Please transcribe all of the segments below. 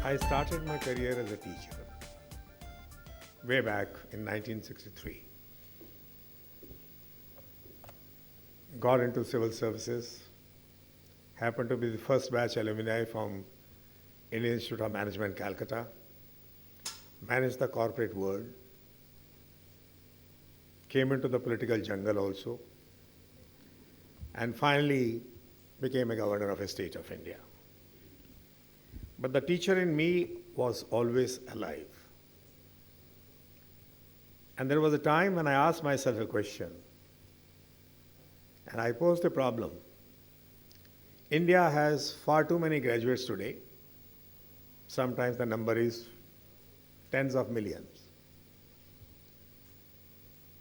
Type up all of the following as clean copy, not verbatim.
I started my career as a teacher way back in 1963. Got into civil services, happened to be the first batch alumni from Indian Institute of Management, Calcutta, managed the corporate world, came into the political jungle also, and finally became a governor of a state of India. But the teacher in me was always alive. And there was a time when I asked myself a question, and I posed a problem. India has far too many graduates today. Sometimes the number is tens of millions.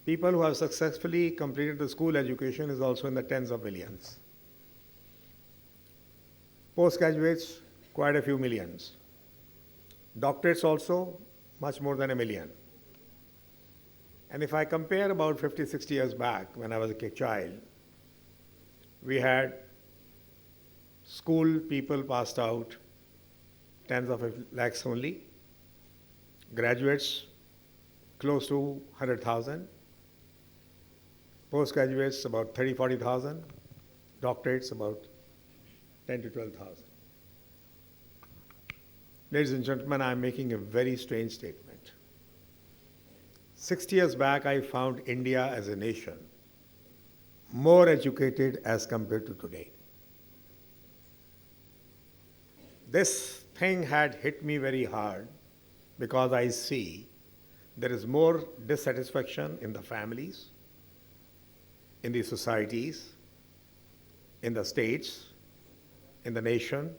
People who have successfully completed the school education is also in the tens of millions. Postgraduates, quite a few millions. Doctorates also, much more than 1 million. And if I compare about 50, 60 years back, when I was a child, we had school people passed out, tens of lakhs only, graduates close to 100,000, postgraduates about 30, 40,000, doctorates about 10 to 12,000. Ladies and gentlemen, I'm making a very strange statement. 60 years back, I found India as a nation more educated as compared to today. This thing had hit me very hard because I see there is more dissatisfaction in the families, in the societies, in the states, in the nation,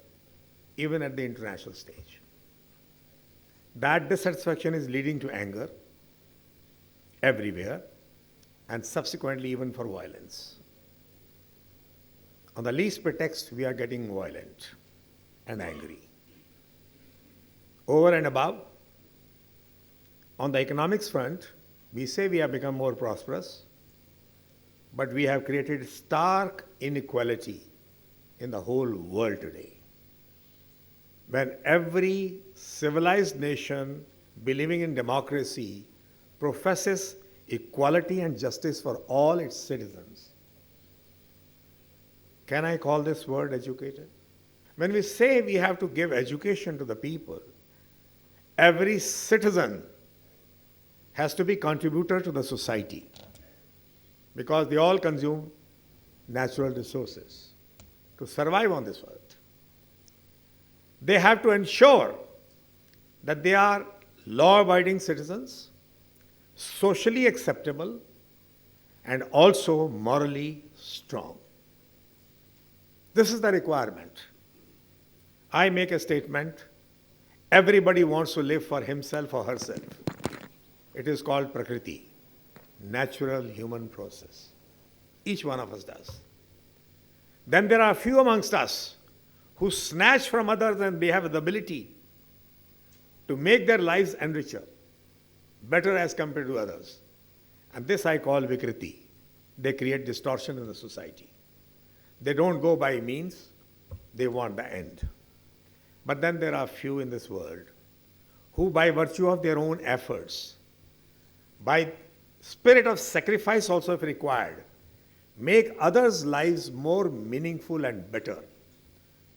even at the international stage. That dissatisfaction is leading to anger everywhere, and subsequently even for violence. On the least pretext, we are getting violent and angry. Over and above, on the economics front, we say we have become more prosperous, but we have created stark inequality in the whole world today. When every civilized nation believing in democracy professes equality and justice for all its citizens. Can I call this word educated? When we say we have to give education to the people, every citizen has to be contributor to the society because they all consume natural resources to survive on this earth. They have to ensure that they are law-abiding citizens, socially acceptable, and also morally strong. This is the requirement. I make a statement, everybody wants to live for himself or herself. It is called Prakriti, natural human process. Each one of us does. Then there are a few amongst us who snatch from others and they have the ability to make their lives enricher, better as compared to others. And this I call Vikriti. They create distortion in the society. They don't go by means, they want the end. But then there are few in this world who by virtue of their own efforts, by spirit of sacrifice also if required, make others' lives more meaningful and better.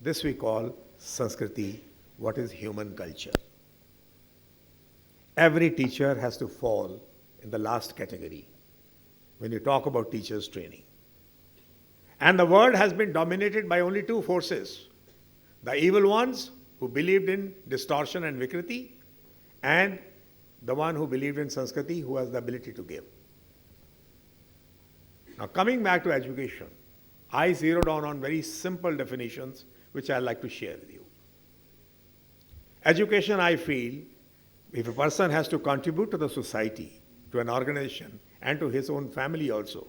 This we call Sanskriti, what is human culture. Every teacher has to fall in the last category when you talk about teachers' training. And the world has been dominated by only two forces. The evil ones who believed in distortion and Vikriti, and the one who believed in Sanskriti, who has the ability to give. Now coming back to education, I zeroed down on very simple definitions which I'd like to share with you. Education, I feel, if a person has to contribute to the society, to an organization, and to his own family also,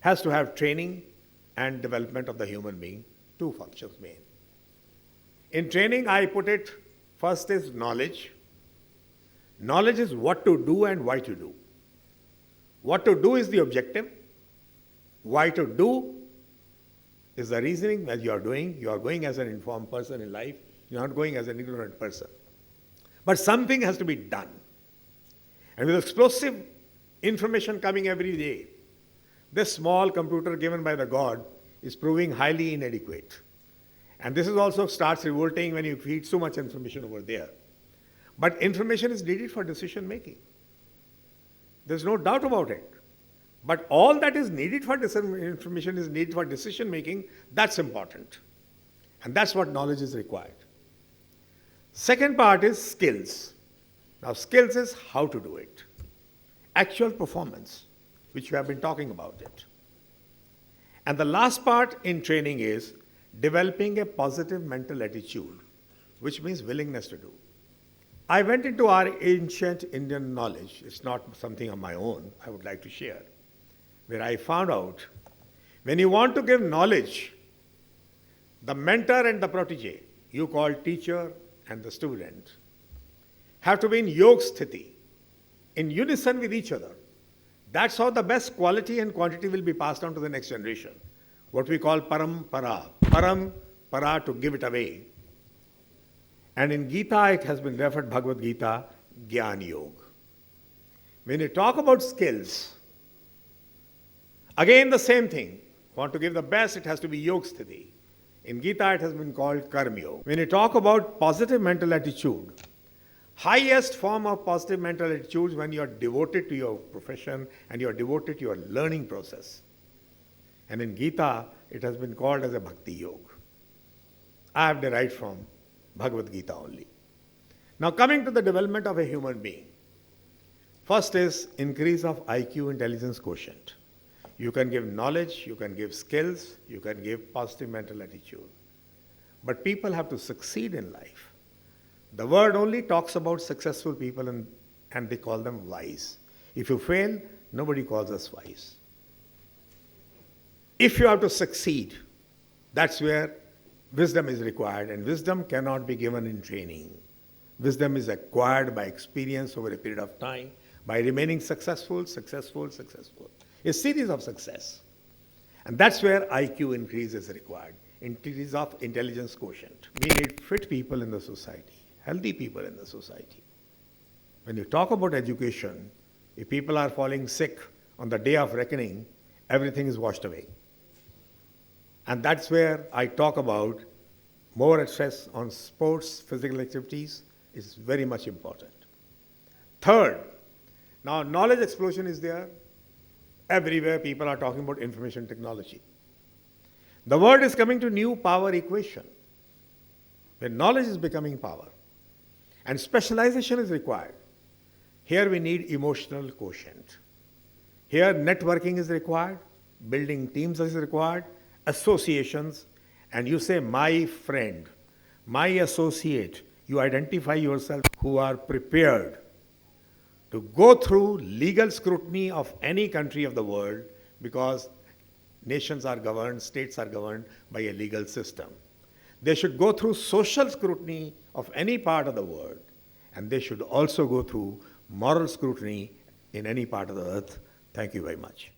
has to have training and development of the human being, two functions main. In training, I put it, first is knowledge. Knowledge is what to do and why to do. What to do is the objective. Why to do is the reasoning that you are doing. You are going as an informed person in life. You're not going as an ignorant person. But something has to be done. And with explosive information coming every day, this small computer given by the God is proving highly inadequate. And this is also starts revolting when you feed so much information over there. But information is needed for decision making. There's no doubt about it. But all that is needed for information is needed for decision making. That's important. And that's what knowledge is required. Second part is skills. Now, skills is how to do it. Actual performance, which we have been talking about it. And the last part in training is developing a positive mental attitude, which means willingness to do. I went into our ancient Indian knowledge. It's not something of my own I would like to share, where I found out when you want to give knowledge, the mentor and the protege, you call teacher and the student, have to be in yog sthiti, in unison with each other. That's how the best quality and quantity will be passed on to the next generation. What we call parampara. Parampara, to give it away. And in Gita, it has been referred, Bhagavad Gita, Gyan Yoga. When you talk about skills, again the same thing. Want to give the best, it has to be Yog Sthiti. In Gita, it has been called Karma Yoga. When you talk about positive mental attitude, highest form of positive mental attitude is when you are devoted to your profession and you are devoted to your learning process. And in Gita, it has been called as a Bhakti Yoga. I have derived from Bhagavad Gita only. Now coming to the development of a human being. First is increase of IQ, intelligence quotient. You can give knowledge, you can give skills, you can give positive mental attitude. But people have to succeed in life. The word only talks about successful people and they call them wise. If you fail, nobody calls us wise. If you have to succeed, that's where wisdom is required, and wisdom cannot be given in training. Wisdom is acquired by experience over a period of time, by remaining successful. A series of success. And that's where IQ increase is required, increase of intelligence quotient. We need fit people in the society, healthy people in the society. When you talk about education, if people are falling sick on the day of reckoning, everything is washed away. And that's where I talk about more stress on sports, physical activities is very much important. Third, now knowledge explosion is there. Everywhere people are talking about information technology. The world is coming to new power equation, where knowledge is becoming power. And specialization is required. Here we need emotional quotient. Here networking is required, building teams is required, associations, and you say my friend, my associate, you identify yourself who are prepared to go through legal scrutiny of any country of the world, because nations are governed, states are governed by a legal system. They should go through social scrutiny of any part of the world, and they should also go through moral scrutiny in any part of the earth. Thank you very much.